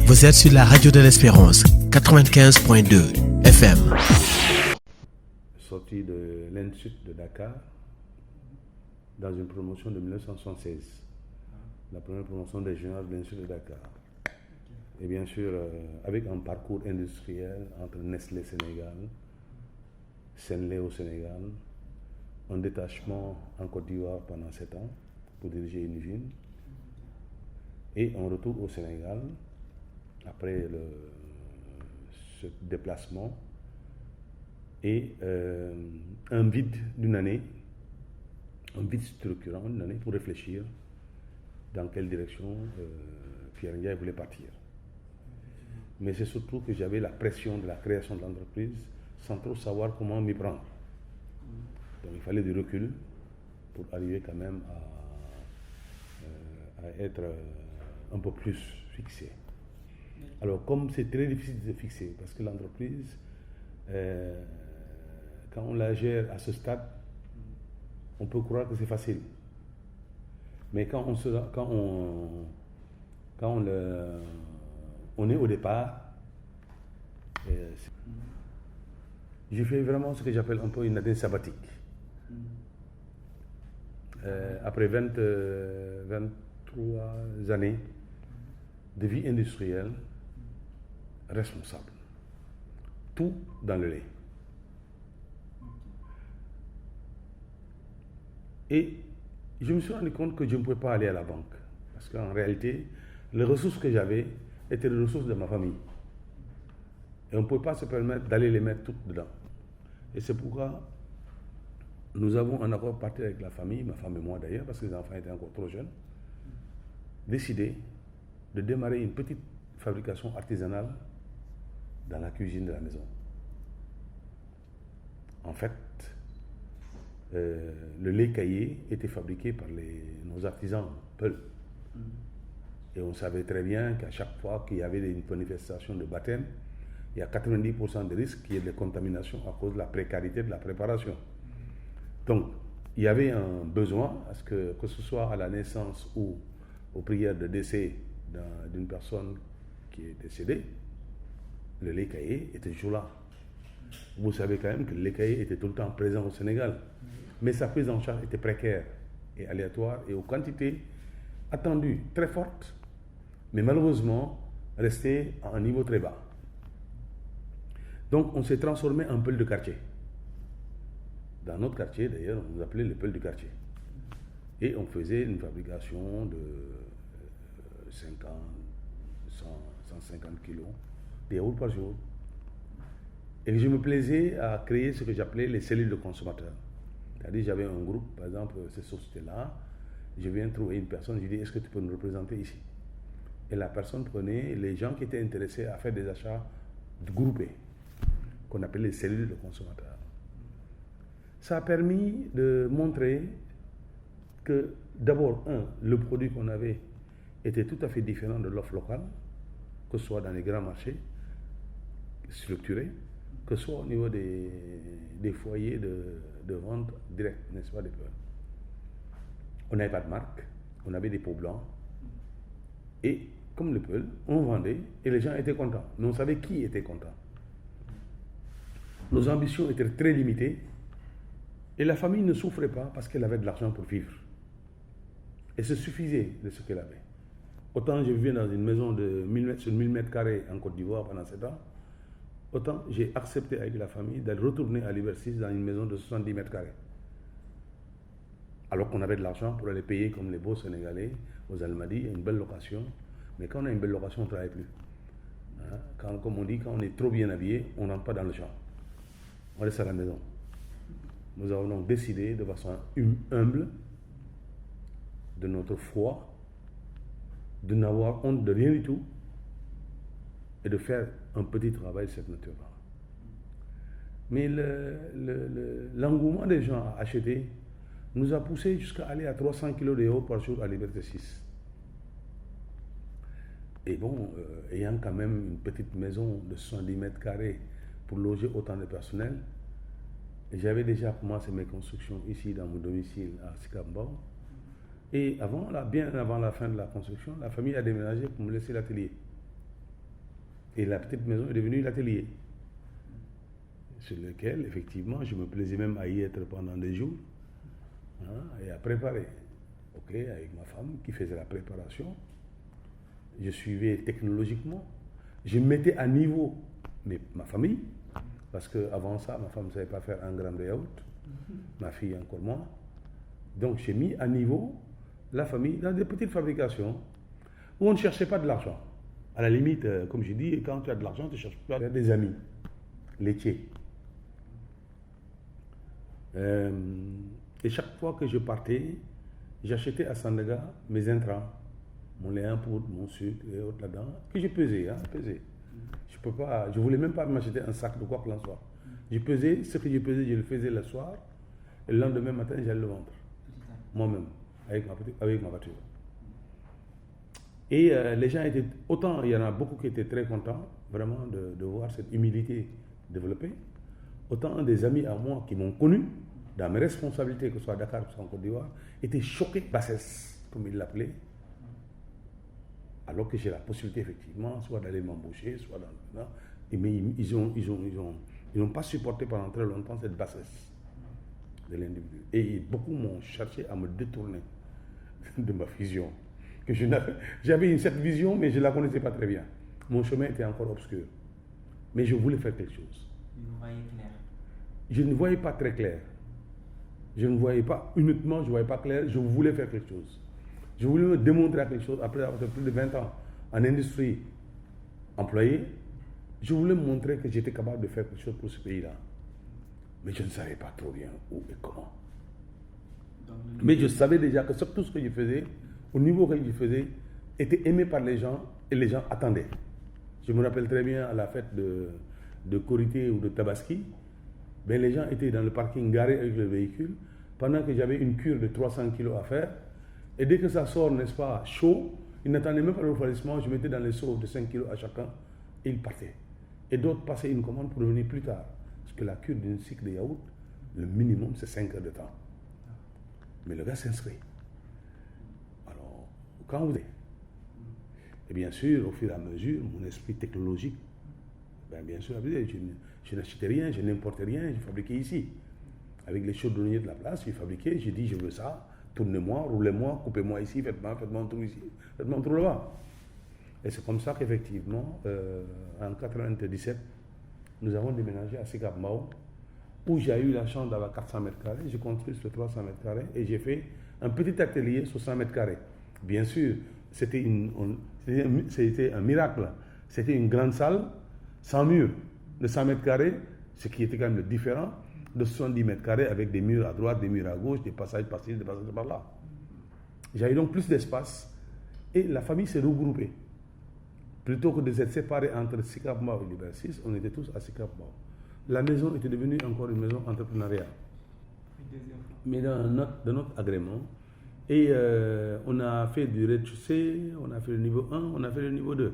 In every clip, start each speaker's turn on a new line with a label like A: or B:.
A: Vous êtes sur la radio de l'Espérance, 95.2 FM.
B: Sorti de l'Institut de Dakar dans une promotion de 1976. La première promotion des juniors de l'Institut de Dakar. Et bien sûr, avec un parcours industriel entre Nestlé Sénégal, Senlé au Sénégal, un détachement en Côte d'Ivoire pendant 7 ans pour diriger une usine, et un retour au Sénégal après ce déplacement, et un vide d'une année, un vide structurant d'une année pour réfléchir dans quelle direction Pierre Ndiaye voulait partir. Mais c'est surtout que j'avais la pression de la création de l'entreprise sans trop savoir comment m'y prendre. Donc il fallait du recul pour arriver quand même à être un peu plus fixé. Alors comme c'est très difficile de se fixer, parce que l'entreprise, quand on la gère à ce stade, on peut croire que c'est facile. Mais quand on est au départ, j'ai fait vraiment ce que j'appelle un peu une année sabbatique. Après 23 années de vie industrielle responsable, tout dans le lait. Et je me suis rendu compte que je ne pouvais pas aller à la banque, parce qu'en réalité, les ressources que j'avais étaient les ressources de ma famille. Et on ne pouvait pas se permettre d'aller les mettre toutes dedans. Et c'est pourquoi nous avons un accord parti avec la famille, ma femme et moi d'ailleurs, parce que les enfants étaient encore trop jeunes, décidé de démarrer une petite fabrication artisanale dans la cuisine de la maison. En fait, le lait caillé était fabriqué par nos artisans Peul. Et on savait très bien qu'à chaque fois qu'il y avait une manifestation de baptême, il y a 90% de risques qu'il y ait des contaminations à cause de la précarité de la préparation. Donc, il y avait un besoin à ce que ce soit à la naissance ou aux prières de décès d'une personne qui est décédée, le lait caillé était toujours là. Vous savez quand même que le lait caillé était tout le temps présent au Sénégal, mais sa prise en charge était précaire et aléatoire et aux quantités attendues très fortes, mais malheureusement restées à un niveau très bas. Donc on s'est transformé en Peul de quartier. Dans notre quartier d'ailleurs, on nous appelait le Peul du quartier. Et on faisait une fabrication de 50, 100, 150 kilos de yaourt par jour. Et je me plaisais à créer ce que j'appelais les cellules de consommateurs. C'est-à-dire j'avais un groupe, par exemple, cette société-là, je viens trouver une personne, je dis est-ce que tu peux nous représenter ici? Et la personne prenait les gens qui étaient intéressés à faire des achats groupés, qu'on appelait les cellules de consommateurs. Ça a permis de montrer que d'abord, le produit qu'on avait était tout à fait différent de l'offre locale, que ce soit dans les grands marchés structurés, que ce soit au niveau des foyers de vente directe, n'est-ce pas, des Peuls. On n'avait pas de marque, on avait des pots blancs, et comme le Peul, on vendait, et les gens étaient contents. Mais on savait qui était content. Nos ambitions étaient très limitées, et la famille ne souffrait pas parce qu'elle avait de l'argent pour vivre. Et se suffisait de ce qu'elle avait. Autant je vivais dans une maison de 1000 mètres sur 1000 mètres carrés en Côte d'Ivoire pendant 7 ans, autant j'ai accepté avec la famille d'aller retourner à Libercis dans une maison de 70 mètres carrés. Alors qu'on avait de l'argent pour aller payer comme les beaux Sénégalais aux Almadies, une belle location. Mais quand on a une belle location, on ne travaille plus. Comme on dit, quand on est trop bien habillé, on n'entre pas dans le champ. On reste à la maison. Nous avons donc décidé de façon humble de notre foi, de n'avoir honte de rien du tout et de faire un petit travail de cette nature-là. Mais l'engouement des gens à acheter nous a poussé jusqu'à aller à 300 kg de yaourt par jour à Liberté 6. Et bon, ayant quand même une petite maison de 70 mètres carrés pour loger autant de personnel, j'avais déjà commencé mes constructions ici dans mon domicile à Sikambao. Et bien avant la fin de la construction, la famille a déménagé pour me laisser l'atelier. Et la petite maison est devenue l'atelier, sur lequel, effectivement, je me plaisais même à y être pendant des jours, et à préparer. Ok, avec ma femme qui faisait la préparation. Je suivais technologiquement. Je mettais à niveau ma famille, parce qu'avant ça, ma femme ne savait pas faire un gramme de yaourt, ma fille encore moins. Donc j'ai mis à niveau la famille dans des petites fabrications où on ne cherchait pas de l'argent. À la limite, comme je dis, quand tu as de l'argent, tu ne cherches pas à faire des amis laitiers. Et chaque fois que je partais, j'achetais à Sandaga mes intrants, mon lait en poudre, mon sucre et autres là-dedans, que je pesais. Je ne voulais même pas m'acheter un sac de quoi que l'on soit. Je pesais, ce que je pesais, je le faisais le soir, et le lendemain matin, j'allais le vendre. Moi-même, avec ma voiture. Et les gens étaient, autant il y en a beaucoup qui étaient très contents, vraiment, de voir cette humilité développée, autant des amis à moi qui m'ont connu, dans mes responsabilités, que ce soit à Dakar ou en Côte d'Ivoire, étaient choqués, bassesse, comme ils l'appelaient, alors que j'ai la possibilité, effectivement, soit d'aller m'embaucher, soit dans... Mais ils n'ont pas supporté pendant très longtemps cette bassesse de l'individu. Et beaucoup m'ont cherché à me détourner de ma vision. J'avais cette vision, mais je ne la connaissais pas très bien. Mon chemin était encore obscur. Mais je voulais faire quelque chose.
C: Vous voyez clair?
B: Je ne voyais pas très clair. Je ne voyais pas uniquement, je ne voyais pas clair, je voulais faire quelque chose. Je voulais me démontrer quelque chose, après avoir fait plus de 20 ans en industrie employée, je voulais me montrer que j'étais capable de faire quelque chose pour ce pays-là. Mais je ne savais pas trop bien où et comment. Mais je savais déjà que tout ce que je faisais, au niveau que je faisais, était aimé par les gens et les gens attendaient. Je me rappelle très bien à la fête de Korité ou de Tabaski, ben les gens étaient dans le parking garé avec le véhicule, pendant que j'avais une cure de 300 kilos à faire. Et dès que ça sort, n'est-ce pas, chaud, ils n'attendaient même pas le refroidissement, je mettais dans les seaux de 5 kilos à chacun, et ils partaient. Et d'autres passaient une commande pour revenir plus tard. Parce que la cure d'une cycle de yaourt, le minimum, c'est 5 heures de temps. Mais le gars s'inscrit. Alors, quand vous êtes, et bien sûr, au fur et à mesure, mon esprit technologique, bien sûr, je n'achetais rien, je n'importais rien, je fabriquais ici. Avec les chaudronniers de la place, je fabriquais, j'ai dit, je veux ça. Tournez-moi, roulez-moi, coupez-moi ici, faites-moi un trou ici, faites-moi un trou là-bas. Et c'est comme ça qu'effectivement, en 1997, nous avons déménagé à Sicap Mbao, où j'ai eu la chance d'avoir 400 mètres carrés. J'ai construit sur 300 mètres carrés et j'ai fait un petit atelier sur 100 mètres carrés. Bien sûr, c'était un miracle. C'était une grande salle, sans mur, de 100 mètres carrés, ce qui était quand même différent de 70 mètres carrés avec des murs à droite, des murs à gauche, des passages par-ci, des passages par-là. J'avais donc plus d'espace et la famille s'est regroupée. Plutôt que de s'être séparés entre Sicap Mbao et Liberté 6, on était tous à Sicap Mbao. La maison était devenue encore une maison entrepreneuriale. Mais dans notre agrément. Et on a fait du rez-de-chaussée, on a fait le niveau 1, on a fait le niveau 2.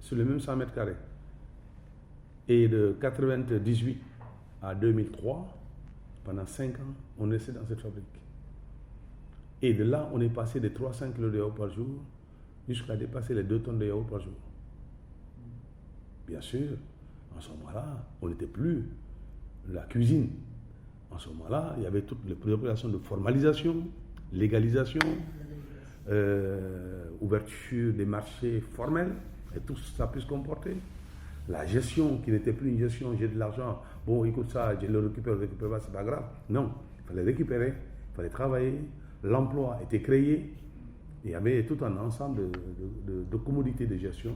B: Sur le même 100 mètres carrés. Et de 1998 à 2003, pendant 5 ans, on restait dans cette fabrique. Et de là, on est passé de 300 kg de yaourt par jour jusqu'à dépasser les 2 tonnes de yaourt par jour. Bien sûr, en ce moment-là, on n'était plus la cuisine. En ce moment-là, il y avait toutes les préoccupations de formalisation, légalisation, ouverture des marchés formels, et tout ça peut se comporter. La gestion qui n'était plus une gestion, j'ai de l'argent, bon écoute ça, je le récupère pas, c'est pas grave. Non, il fallait récupérer, il fallait travailler, l'emploi était créé, il y avait tout un ensemble de commodités de gestion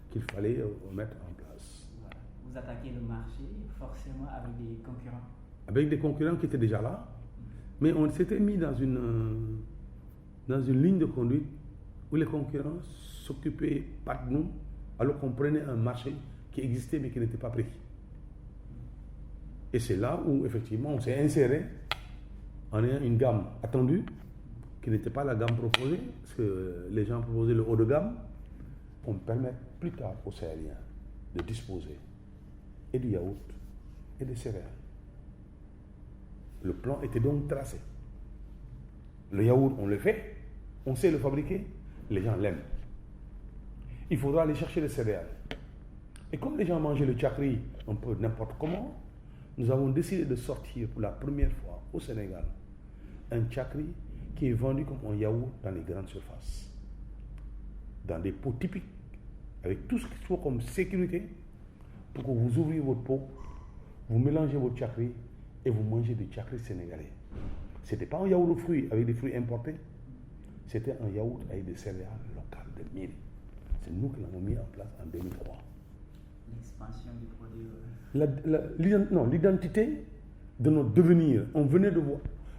B: qu'il fallait mettre en place.
C: Voilà. Vous attaquez le marché forcément avec des concurrents.
B: Avec des concurrents qui étaient déjà là, mais on s'était mis dans une ligne de conduite où les concurrents s'occupaient pas de nous, alors qu'on prenait un marché qui existait mais qui n'était pas pris. Et c'est là où effectivement on s'est inséré en ayant une gamme attendue qui n'était pas la gamme proposée, parce que les gens proposaient le haut de gamme. On permet plus tard aux Sahéliens de disposer et du yaourt et des céréales. Le plan était donc tracé. Le yaourt, on le fait, on sait le fabriquer, les gens l'aiment. Il faudra aller chercher les céréales. Et comme les gens mangeaient le tchakri un peu n'importe comment, nous avons décidé de sortir pour la première fois au Sénégal un tchakri qui est vendu comme un yaourt dans les grandes surfaces, dans des pots typiques, avec tout ce qu'il faut comme sécurité pour que vous ouvriez votre pot, vous mélangez votre tchakri et vous mangez du tchakri sénégalais. Ce n'était pas un yaourt de fruits avec des fruits importés, c'était un yaourt avec des céréales locales de mil. C'est nous qui l'avons mis en place en 2003.
C: L'expansion du produit.
B: L'identité de notre devenir,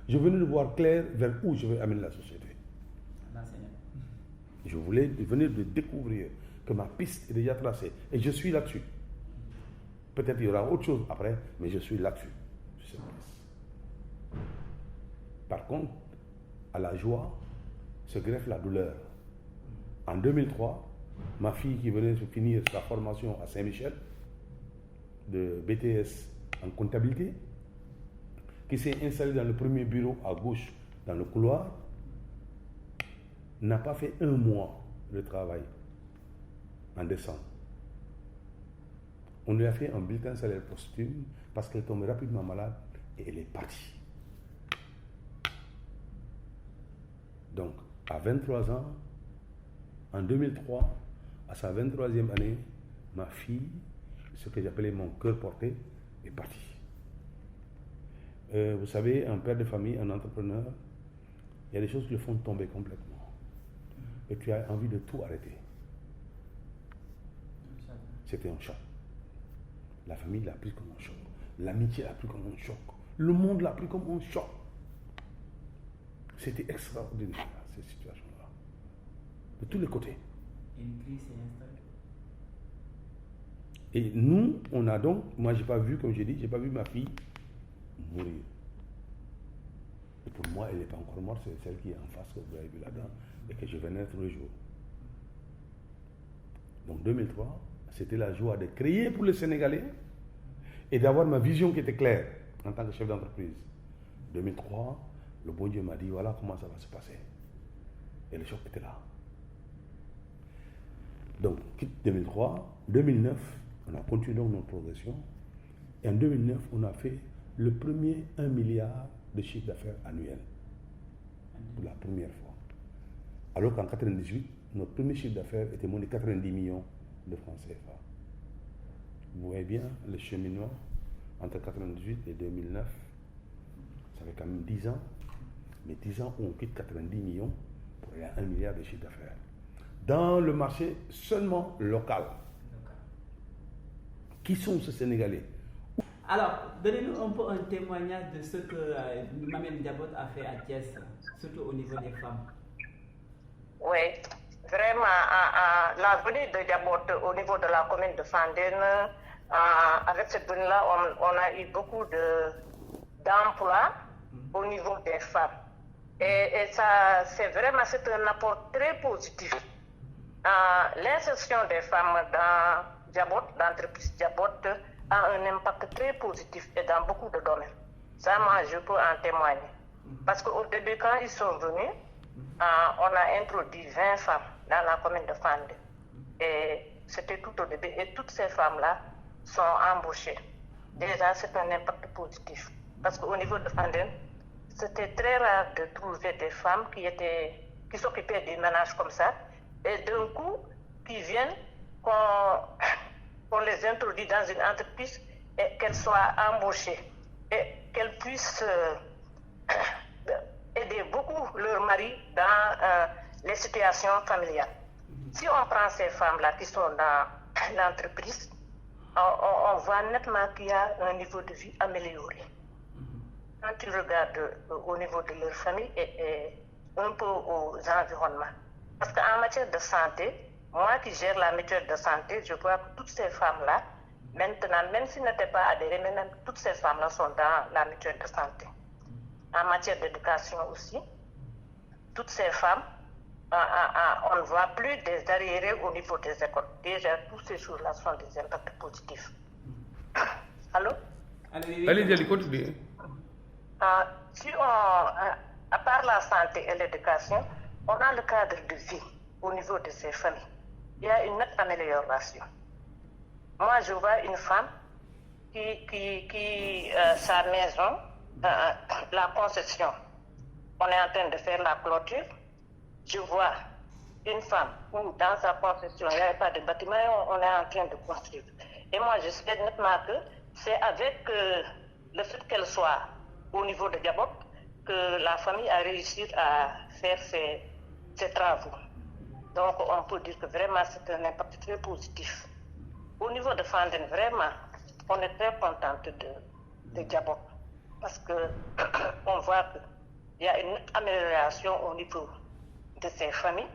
B: je venais de voir clair vers où je veux amener la société. Je venais de découvrir que ma piste est déjà tracée et je suis là-dessus. Peut-être qu'il y aura autre chose après, mais je suis là-dessus, sur cette piste. Par contre, à la joie se greffe la douleur. En 2003, ma fille qui venait de finir sa formation à Saint-Michel, de BTS en comptabilité, qui s'est installée dans le premier bureau à gauche, dans le couloir, n'a pas fait 1 mois de travail en décembre. On lui a fait un bulletin salaire posthume parce qu'elle tombait rapidement malade et elle est partie. Donc, à 23 ans, en 2003, à sa 23e année, ma fille, ce que j'appelais mon cœur porté, est partie. Vous savez, un père de famille, un entrepreneur, il y a des choses qui le font tomber complètement. Et tu as envie de tout arrêter. C'était un choc. La famille l'a pris comme un choc. L'amitié l'a pris comme un choc. Le monde l'a pris comme un choc. C'était extraordinaire, cette situation-là. De tous les côtés.
C: Une crise s'est installée.
B: Et nous, on a donc, moi j'ai pas vu, comme j'ai dit, j'ai pas vu ma fille mourir. Et pour moi, elle n'est pas encore morte, c'est celle qui est en face que vous avez vu là-dedans et que je vais naître le jour. Donc 2003, c'était la joie de créer pour les Sénégalais et d'avoir ma vision qui était claire en tant que chef d'entreprise. 2003, le bon Dieu m'a dit, voilà comment ça va se passer. Et le choc était là. Donc, 2003, 2009, on a continué notre progression. Et en 2009, on a fait le premier 1 milliard de chiffre d'affaires annuel. Pour la première fois. Alors qu'en 1998, notre premier chiffre d'affaires était moins de 90 millions de francs CFA. Vous voyez bien le cheminement entre 1998 et 2009. Ça fait quand même 10 ans. Mais 10 ans où on quitte 90 millions pour aller à 1 milliard de chiffre d'affaires. Dans le marché seulement local. Qui sont ces Sénégalais?
C: Alors, donnez-nous un peu un témoignage de ce que Mamel Diabot a fait à Thiès, surtout au niveau des femmes.
D: Oui, vraiment, la venue de Diabot au niveau de la commune de Fandène, avec cette venue-là, on a eu beaucoup d'emplois au niveau des femmes. Et ça, c'est un apport très positif. L'insertion des femmes dans Diabot, l'entreprise Diabot, a un impact très positif et dans beaucoup de domaines. Ça, moi, je peux en témoigner. Parce qu'au début, quand ils sont venus, on a introduit 20 femmes dans la commune de Fandène. Et c'était tout au début. Et toutes ces femmes-là sont embauchées. Déjà, c'est un impact positif. Parce qu'au niveau de Fandène, c'était très rare de trouver des femmes qui s'occupaient des ménages comme ça. Et d'un coup, qui viennent, qu'on les introduit dans une entreprise et qu'elles soient embauchées et qu'elles puissent aider beaucoup leur mari dans les situations familiales. Si on prend ces femmes-là qui sont dans l'entreprise, on voit nettement qu'il y a un niveau de vie amélioré. Quand tu regardes au niveau de leur famille et un peu aux environnements. Parce qu'en matière de santé, moi qui gère la mutuelle de santé, je vois que toutes ces femmes-là, maintenant, même s'ils n'étaient pas adhérées, maintenant, toutes ces femmes-là sont dans la mutuelle de santé. En matière d'éducation aussi, toutes ces femmes, on ne voit plus des arriérés au niveau des écoles. Déjà, toutes ces choses-là sont des impacts positifs. Allô?
B: Allez, continuez.
D: Si à part la santé et l'éducation, on a le cadre de vie au niveau de ces familles. Il y a une nette amélioration. moi je vois une femme qui sa maison, la concession, on est en train de faire la clôture. Je vois une femme où dans sa concession, il n'y avait pas de bâtiment et on est en train de construire. Et moi, je sais nettement que c'est avec le fait qu'elle soit au niveau de Diabot que la famille a réussi à faire ses travaux. Donc, on peut dire que vraiment, c'est un impact très positif. Au niveau de Fandène, vraiment, on est très contente de Diabot parce qu'on voit qu'il y a une amélioration au niveau de ces familles.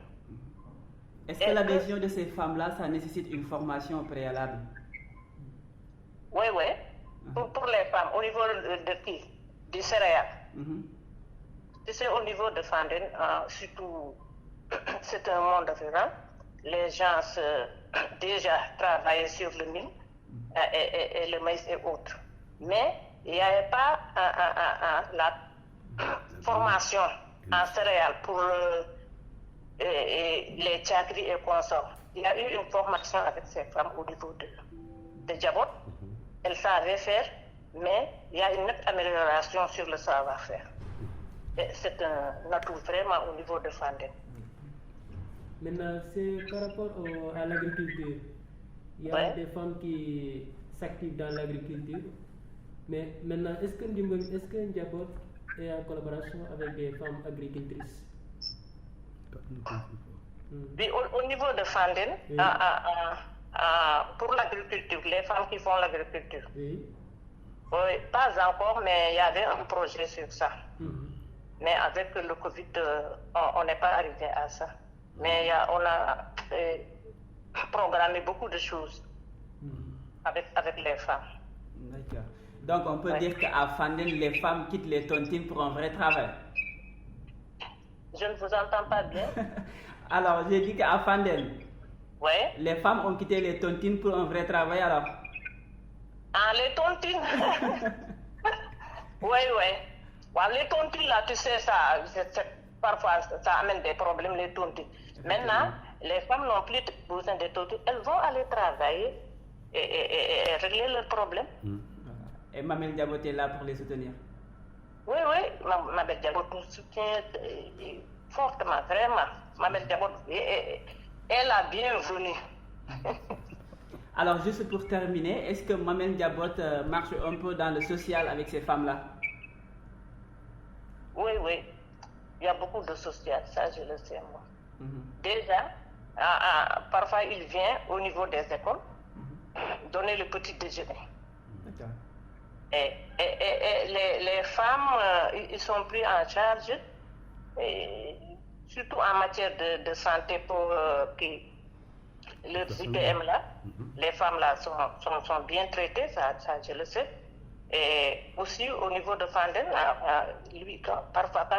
C: Est-ce que l'adhésion de ces femmes-là, ça nécessite une formation préalable?
D: Oui, oui. Pour les femmes, au niveau de qui? Du céréal. Tu sais, au niveau de Fandène, surtout, c'est un monde rural. Les gens déjà travaillaient sur le mil et le maïs et autres. Mais il n'y avait pas la formation en céréales pour les tchakris et consorts. Il y a eu une formation avec ces femmes au niveau de Diabot. Elles savaient faire, mais il y a une nette amélioration sur le savoir-faire. C'est un atout vraiment au niveau de Fandène.
E: Maintenant, c'est par rapport à l'agriculture. Il y a des femmes qui s'activent dans l'agriculture. Mais maintenant, est-ce que Ndiabot est en collaboration avec des femmes agricultrices?
D: Oui, au niveau de Fandène, pour l'agriculture, les femmes qui font l'agriculture. Oui, pas encore, mais il y avait un projet sur ça. Mais avec le Covid, on n'est pas arrivé à ça. Mais on a programmé beaucoup de choses avec les femmes.
C: D'accord. Donc on peut dire qu'à Fandène, les femmes quittent les tontines pour un vrai travail.
D: Je ne vous entends pas bien.
C: Alors, j'ai dit qu'à Fandène, les femmes ont quitté les tontines pour un vrai travail alors.
D: Ah, les tontines. Oui. Les tontines là, tu sais, parfois ça amène des problèmes, les tontines. Maintenant, les femmes n'ont plus besoin de tontines. Elles vont aller travailler et régler leurs problèmes.
C: Et Mamel Diabot est là pour les soutenir.
D: Oui, Mamel Diabot nous soutient fortement, vraiment. Mamel Diabot est la bienvenue.
C: Alors, juste pour terminer, est-ce que Mamel Diabot marche un peu dans le social avec ces femmes-là?
D: Oui. Il y a beaucoup de social, ça je le sais moi. Déjà, parfois il vient au niveau des écoles donner le petit déjeuner.
C: D'accord.
D: Et les femmes, ils sont pris en charge, surtout en matière de santé pour le IPM là. Les femmes là sont bien traitées, ça je le sais. Et aussi au niveau de Fandène, lui, parfois